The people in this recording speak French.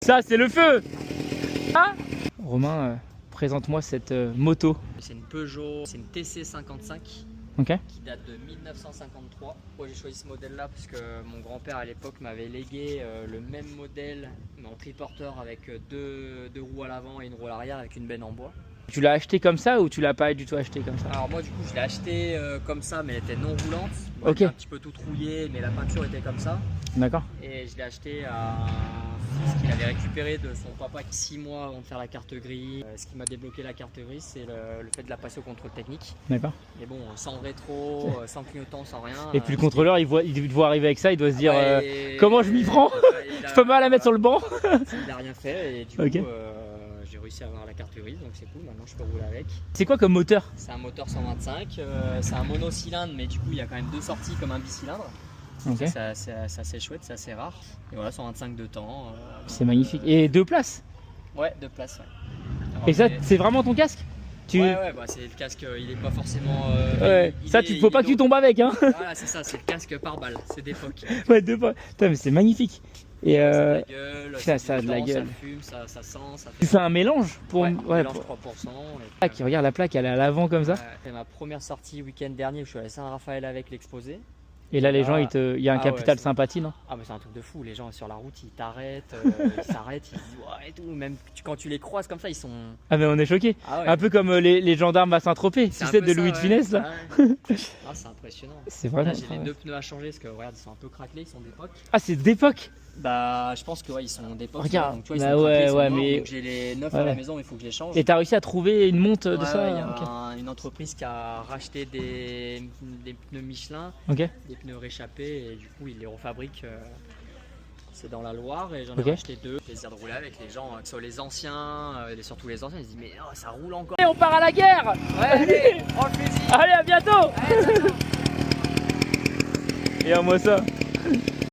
Ça, c'est le feu. Ah Romain, présente-moi cette moto. C'est une Peugeot, c'est une TC55 Ok. qui date de 1953. Moi j'ai choisi ce modèle là parce que mon grand-père à l'époque m'avait légué le même modèle mais en triporteur avec deux roues à l'avant et une roue à l'arrière avec une benne en bois. Tu l'as acheté comme ça ou tu l'as pas du tout acheté comme ça? Alors moi du coup je l'ai acheté comme ça mais elle était non roulante. Moi, Ok. elle était un petit peu tout rouillée mais la peinture était comme ça. D'accord. Et je l'ai acheté à un fils qu'il avait récupéré de son papa 6 mois avant de faire la carte grise. Ce qui m'a débloqué la carte grise, c'est le fait de la passer au contrôle technique. D'accord. Mais bon, sans rétro, sans clignotant, sans rien. Et puis le contrôleur, il te voit arriver avec ça, il doit se dire ouais, comment je m'y prends. Je peux pas la mettre sur le banc. Il a rien fait et du coup j'ai réussi à avoir la carte grise donc c'est cool, maintenant je peux rouler avec. C'est quoi comme moteur? C'est un moteur 125, c'est un monocylindre mais du coup il y a quand même deux sorties comme un bicylindre. Ok. C'est assez chouette, c'est assez rare. Et voilà, 125 de temps. C'est magnifique. Et 2 places? Ouais, 2 places. Ouais. Alors, et ça, c'est vraiment ton casque? Ouais, bah, c'est le casque, il est pas forcément. Ouais, ça, faut pas que tu tombes avec, hein. Voilà, c'est ça, c'est le casque par balle, c'est d'époque. Ouais, 2 fois. Putain, mais c'est magnifique. Et ça a de la gueule, ça a de la gueule. Ça fume, ça sent, ça fait. Tu fais un mélange pour. Ouais, mélange pour... 3%. Ah, qui regarde la plaque, elle est à l'avant comme ça. C'est ma première sortie week-end dernier où je suis allé à Saint-Raphaël avec l'exposé. Et là, les gens, il y a un capital sympathie, non? Ah, mais c'est un truc de fou. Les gens sur la route, ils t'arrêtent, ils s'arrêtent, ils disent ouais et tout. Même quand tu les croises comme ça, ils sont. Ah, mais on est choqués. Ah ouais. Un peu comme les gendarmes à Saint-Tropez, tu sais, de Louis de Funès là. Ouais. Ah, c'est impressionnant. C'est vraiment. Là, j'ai les 2 pneus à changer parce que regarde, ils sont un peu craquelés, ils sont d'époque. Ah, c'est d'époque? Bah, je pense que ouais, ils sont d'époque. Regarde, donc, tu vois, ils bah sont craquelés, ouais, ils sont ouais, morts, mais. donc j'ai les 9 à la maison, il faut que je les change. Et t'as réussi à trouver une monte de Ouais, ça? il y a une entreprise qui a racheté des pneus Michelin, Ok. des pneus réchappés et du coup ils les refabriquent. C'est dans la Loire et j'en ai racheté 2. Plaisir de rouler avec les gens, que ce soit les anciens, et surtout les anciens, ils se disent mais oh, ça roule encore. Et on part à la guerre! Ouais, allez, prends le fusil. Allez, à bientôt! Allez, Et à moi ça!